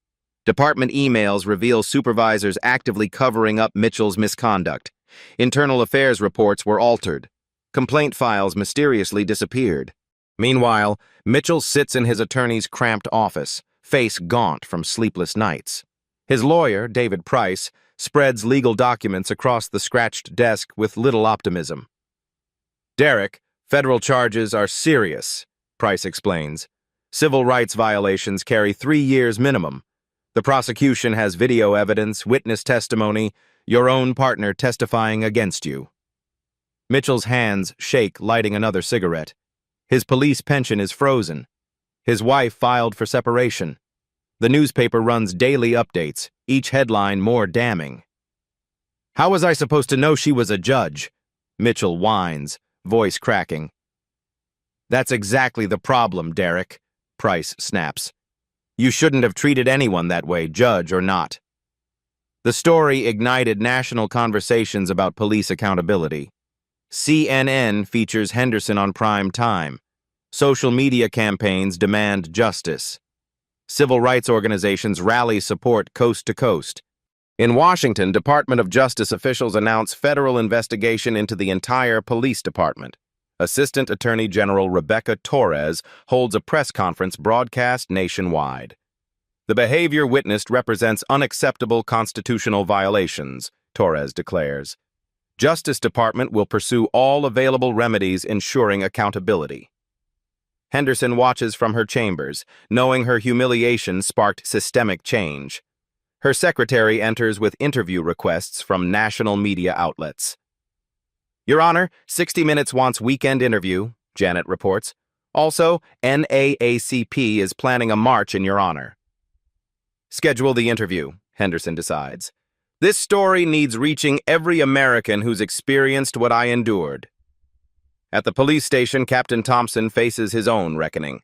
S1: Department emails reveal supervisors actively covering up Mitchell's misconduct. Internal affairs reports were altered. Complaint files mysteriously disappeared. Meanwhile, Mitchell sits in his attorney's cramped office, face gaunt from sleepless nights. His lawyer, David Price, spreads legal documents across the scratched desk with little optimism. Derek, federal charges are serious, Price explains. Civil rights violations carry 3 years minimum. The prosecution has video evidence, witness testimony, your own partner testifying against you. Mitchell's hands shake, lighting another cigarette. His police pension is frozen. His wife filed for separation. The newspaper runs daily updates, each headline more damning. How was I supposed to know she was a judge? Mitchell whines, voice cracking. That's exactly the problem, Derek, Price snaps. You shouldn't have treated anyone that way, judge or not. The story ignited national conversations about police accountability. CNN features Henderson on prime time. Social media campaigns demand justice. Civil rights organizations rally support coast to coast. In Washington, Department of Justice officials announce federal investigation into the entire police department. Assistant Attorney General Rebecca Torres holds a press conference broadcast nationwide. The behavior witnessed represents unacceptable constitutional violations, Torres declares. Justice Department will pursue all available remedies ensuring accountability. Henderson watches from her chambers, knowing her humiliation sparked systemic change. Her secretary enters with interview requests from national media outlets. Your Honor, 60 Minutes wants weekend interview, Janet reports. Also, NAACP is planning a march in your honor. Schedule the interview, Henderson decides. This story needs reaching every American who's experienced what I endured. At the police station, Captain Thompson faces his own reckoning.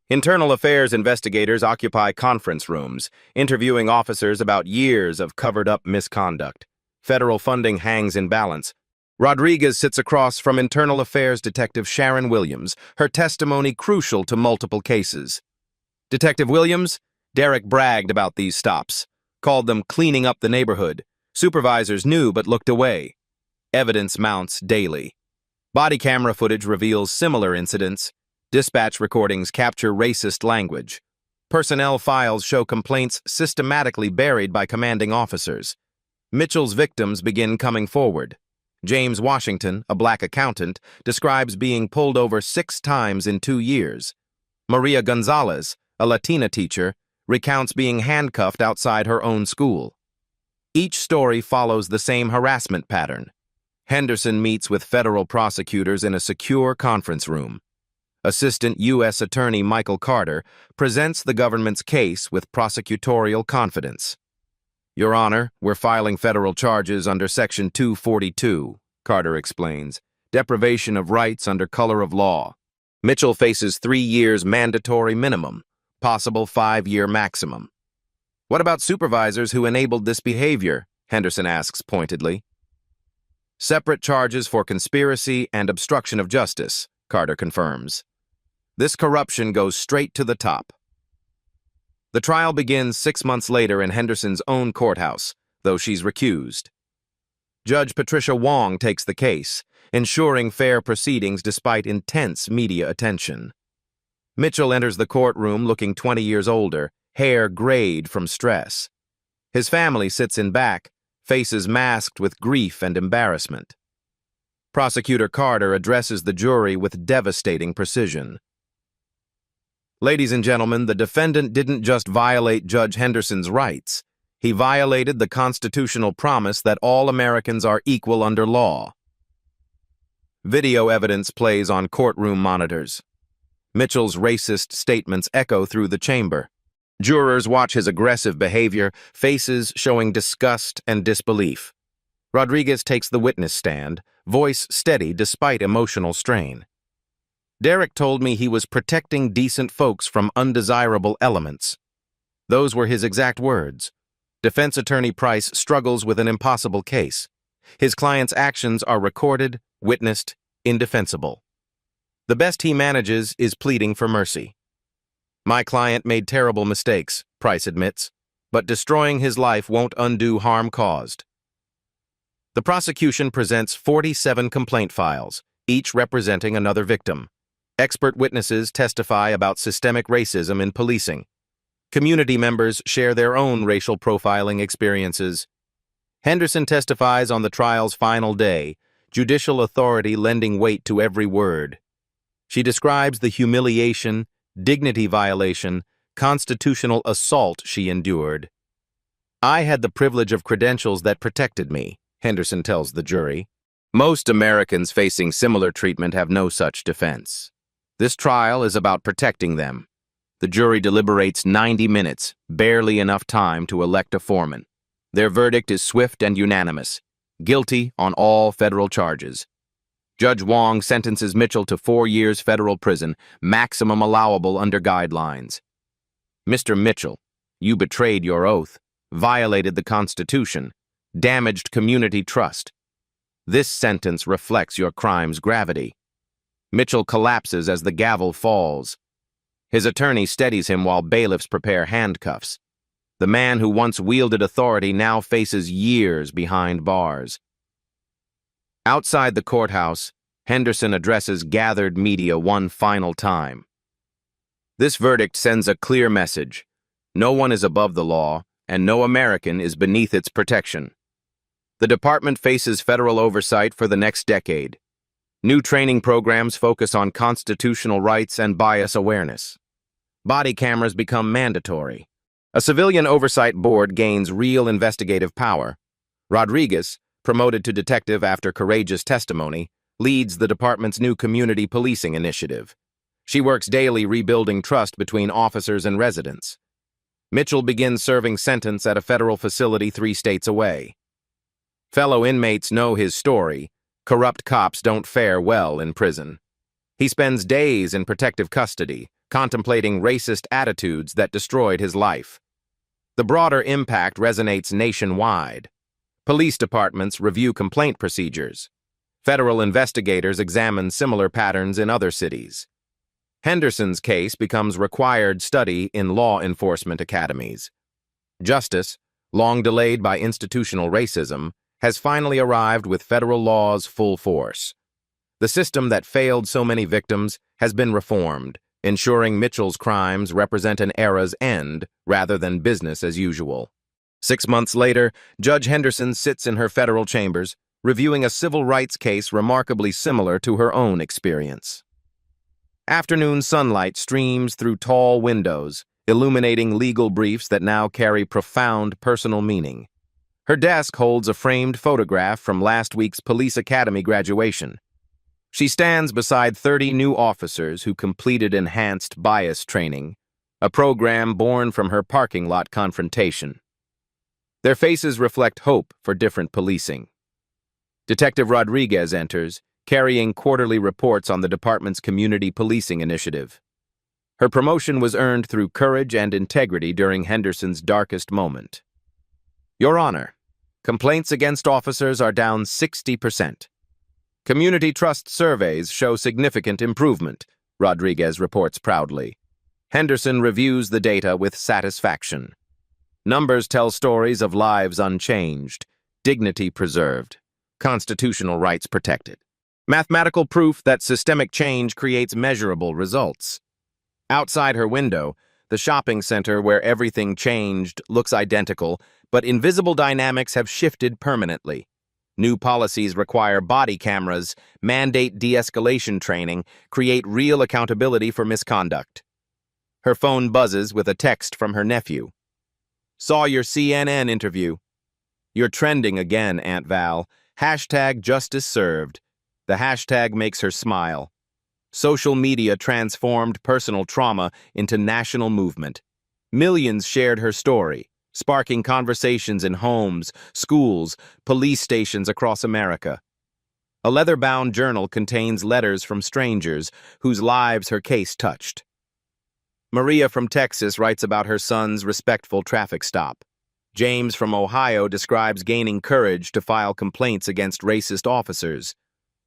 S1: Internal affairs investigators occupy conference rooms, interviewing officers about years of covered-up misconduct. Federal funding hangs in balance. Rodriguez sits across from Internal Affairs Detective Sharon Williams, her testimony crucial to multiple cases. Detective Williams, Derek bragged about these stops, called them cleaning up the neighborhood. Supervisors knew but looked away. Evidence mounts daily. Body camera footage reveals similar incidents. Dispatch recordings capture racist language. Personnel files show complaints systematically buried by commanding officers. Mitchell's victims begin coming forward. James Washington, a black accountant, describes being pulled over 6 times in 2 years. Maria Gonzalez, a Latina teacher, recounts being handcuffed outside her own school. Each story follows the same harassment pattern. Henderson meets with federal prosecutors in a secure conference room. Assistant U.S. Attorney Michael Carter presents the government's case with prosecutorial confidence. "Your Honor, we're filing federal charges under Section 242, Carter explains. Deprivation of rights under color of law. Mitchell faces 3 years mandatory minimum, possible 5-year maximum. What about supervisors who enabled this behavior? Henderson asks pointedly. Separate charges for conspiracy and obstruction of justice, Carter confirms. This corruption goes straight to the top. The trial begins 6 months later in Henderson's own courthouse, though she's recused. Judge Patricia Wong takes the case, ensuring fair proceedings despite intense media attention. Mitchell enters the courtroom looking 20 years older, hair grayed from stress. His family sits in back, faces masked with grief and embarrassment. Prosecutor Carter addresses the jury with devastating precision. Ladies and gentlemen, the defendant didn't just violate Judge Henderson's rights. He violated the constitutional promise that all Americans are equal under law. Video evidence plays on courtroom monitors. Mitchell's racist statements echo through the chamber. Jurors watch his aggressive behavior, faces showing disgust and disbelief. Rodriguez takes the witness stand, voice steady despite emotional strain. Derek told me he was protecting decent folks from undesirable elements. Those were his exact words. Defense attorney Price struggles with an impossible case. His client's actions are recorded, witnessed, indefensible. The best he manages is pleading for mercy. My client made terrible mistakes, Price admits, but destroying his life won't undo harm caused. The prosecution presents 47 complaint files, each representing another victim. Expert witnesses testify about systemic racism in policing. Community members share their own racial profiling experiences. Henderson testifies on the trial's final day, judicial authority lending weight to every word. She describes the humiliation, dignity violation, constitutional assault she endured. I had the privilege of credentials that protected me, Henderson tells the jury. Most Americans facing similar treatment have no such defense. This trial is about protecting them. The jury deliberates 90 minutes, barely enough time to elect a foreman. Their verdict is swift and unanimous, guilty on all federal charges. Judge Wong sentences Mitchell to 4 years federal prison, maximum allowable under guidelines. Mr. Mitchell, you betrayed your oath, violated the Constitution, damaged community trust. This sentence reflects your crime's gravity. Mitchell collapses as the gavel falls. His attorney steadies him while bailiffs prepare handcuffs. The man who once wielded authority now faces years behind bars. Outside the courthouse, Henderson addresses gathered media one final time. This verdict sends a clear message. No one is above the law, and no American is beneath its protection. The department faces federal oversight for the next decade. New training programs focus on constitutional rights and bias awareness. Body cameras become mandatory. A civilian oversight board gains real investigative power. Rodriguez, promoted to detective after courageous testimony, leads the department's new community policing initiative. She works daily rebuilding trust between officers and residents. Mitchell begins serving sentence at a federal facility 3 states away. Fellow inmates know his story. Corrupt cops don't fare well in prison. He spends days in protective custody, contemplating racist attitudes that destroyed his life. The broader impact resonates nationwide. Police departments review complaint procedures. Federal investigators examine similar patterns in other cities. Henderson's case becomes required study in law enforcement academies. Justice, long delayed by institutional racism, has finally arrived with federal law's full force. The system that failed so many victims has been reformed, ensuring Mitchell's crimes represent an era's end rather than business as usual. 6 months later, Judge Henderson sits in her federal chambers, reviewing a civil rights case remarkably similar to her own experience. Afternoon sunlight streams through tall windows, illuminating legal briefs that now carry profound personal meaning. Her desk holds a framed photograph from last week's police academy graduation. She stands beside 30 new officers who completed enhanced bias training, a program born from her parking lot confrontation. Their faces reflect hope for different policing. Detective Rodriguez enters, carrying quarterly reports on the department's community policing initiative. Her promotion was earned through courage and integrity during Henderson's darkest moment. Your Honor, complaints against officers are down 60%. Community trust surveys show significant improvement, Rodriguez reports proudly. Henderson reviews the data with satisfaction. Numbers tell stories of lives unchanged, dignity preserved, constitutional rights protected. Mathematical proof that systemic change creates measurable results. Outside her window, the shopping center where everything changed looks identical, but invisible dynamics have shifted permanently. New policies require body cameras, mandate de-escalation training, create real accountability for misconduct. Her phone buzzes with a text from her nephew. Saw your CNN interview. You're trending again, Aunt Val. #justice served. The hashtag makes her smile. Social media transformed personal trauma into national movement. Millions shared her story, sparking conversations in homes, schools, police stations across America. A leather-bound journal contains letters from strangers whose lives her case touched. Maria from Texas writes about her son's respectful traffic stop. James from Ohio describes gaining courage to file complaints against racist officers.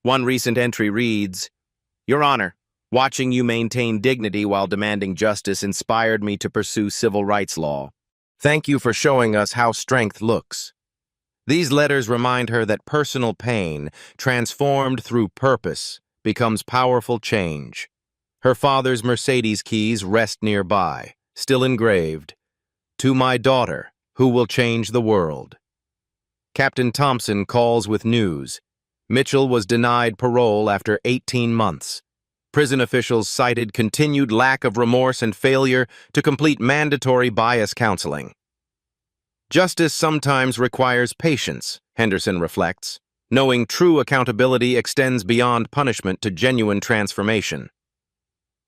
S1: One recent entry reads, Your Honor, watching you maintain dignity while demanding justice inspired me to pursue civil rights law. Thank you for showing us how strength looks. These letters remind her that personal pain, transformed through purpose, becomes powerful change. Her father's Mercedes keys rest nearby, still engraved, To my daughter, who will change the world. Captain Thompson calls with news. Mitchell was denied parole after 18 months. Prison officials cited continued lack of remorse and failure to complete mandatory bias counseling. Justice sometimes requires patience, Henderson reflects, knowing true accountability extends beyond punishment to genuine transformation.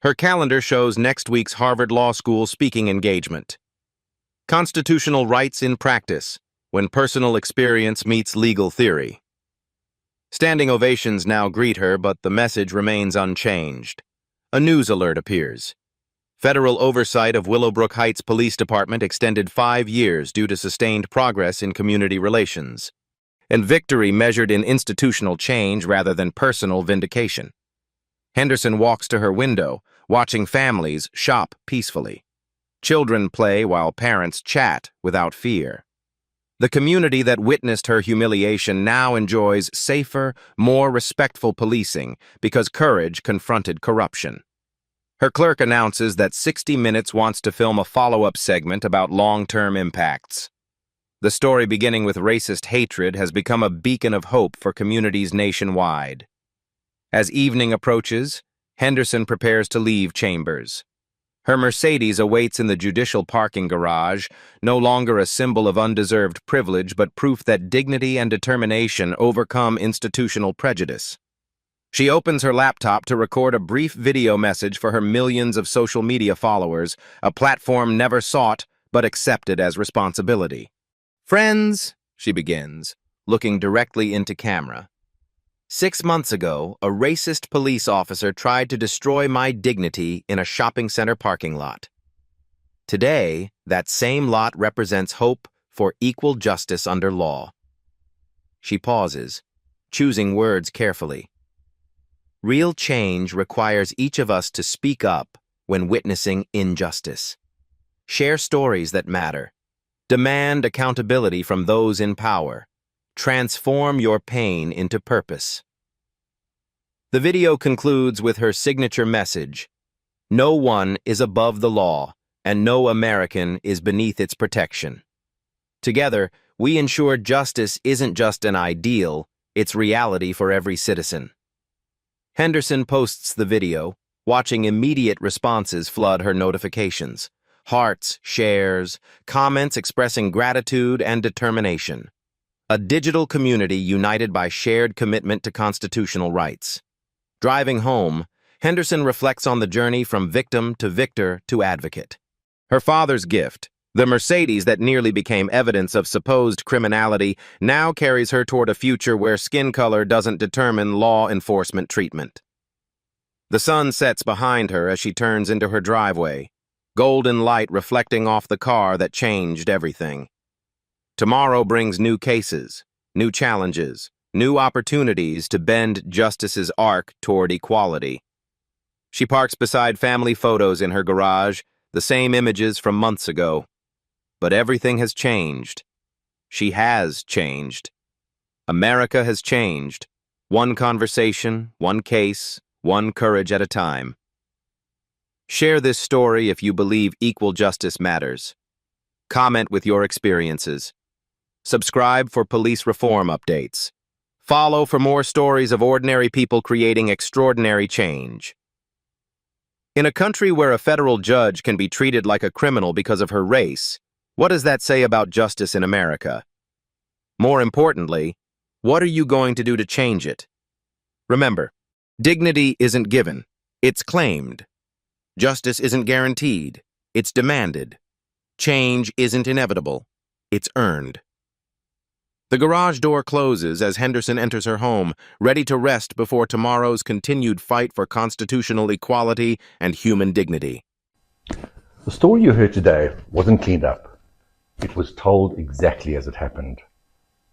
S1: Her calendar shows next week's Harvard Law School speaking engagement. Constitutional rights in practice, when personal experience meets legal theory. Standing ovations now greet her, but the message remains unchanged. A news alert appears. Federal oversight of Willowbrook Heights Police Department extended 5 years due to sustained progress in community relations, and victory measured in institutional change rather than personal vindication. Henderson walks to her window, watching families shop peacefully. Children play while parents chat without fear. The community that witnessed her humiliation now enjoys safer, more respectful policing because courage confronted corruption. Her clerk announces that 60 Minutes wants to film a follow-up segment about long-term impacts. The story beginning with racist hatred has become a beacon of hope for communities nationwide. As evening approaches, Henderson prepares to leave chambers. Her Mercedes awaits in the judicial parking garage, no longer a symbol of undeserved privilege but proof that dignity and determination overcome institutional prejudice. She opens her laptop to record a brief video message for her millions of social media followers, a platform never sought but accepted as responsibility. Friends, she begins, looking directly into camera. 6 months ago, a racist police officer tried to destroy my dignity in a shopping center parking lot. Today, that same lot represents hope for equal justice under law. She pauses, choosing words carefully. Real change requires each of us to speak up when witnessing injustice. Share stories that matter. Demand accountability from those in power. Transform your pain into purpose. The video concludes with her signature message: no one is above the law, and no American is beneath its protection. Together, we ensure justice isn't just an ideal, it's reality for every citizen. Henderson posts the video, watching immediate responses flood her notifications. Hearts, shares, comments expressing gratitude and determination. A digital community united by shared commitment to constitutional rights. Driving home, Henderson reflects on the journey from victim to victor to advocate. Her father's gift, the Mercedes that nearly became evidence of supposed criminality, now carries her toward a future where skin color doesn't determine law enforcement treatment. The sun sets behind her as she turns into her driveway, golden light reflecting off the car that changed everything. Tomorrow brings new cases, new challenges, new opportunities to bend justice's arc toward equality. She parks beside family photos in her garage, the same images from months ago. But everything has changed. She has changed. America has changed. One conversation, one case, one courage at a time. Share this story if you believe equal justice matters. Comment with your experiences. Subscribe for police reform updates. Follow for more stories of ordinary people creating extraordinary change. In a country where a federal judge can be treated like a criminal because of her race, what does that say about justice in America? More importantly, what are you going to do to change it? Remember, dignity isn't given, it's claimed. Justice isn't guaranteed, it's demanded. Change isn't inevitable, it's earned. The garage door closes as Henderson enters her home, ready to rest before tomorrow's continued fight for constitutional equality and human dignity.
S2: The story you heard today wasn't cleaned up. It was told exactly as it happened.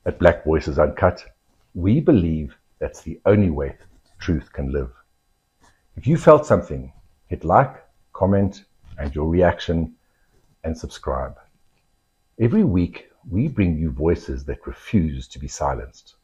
S2: At Black Voices Uncut, we believe that's the only way truth can live. If you felt something, hit like, comment, and your reaction, and subscribe. Every week, we bring you voices that refuse to be silenced.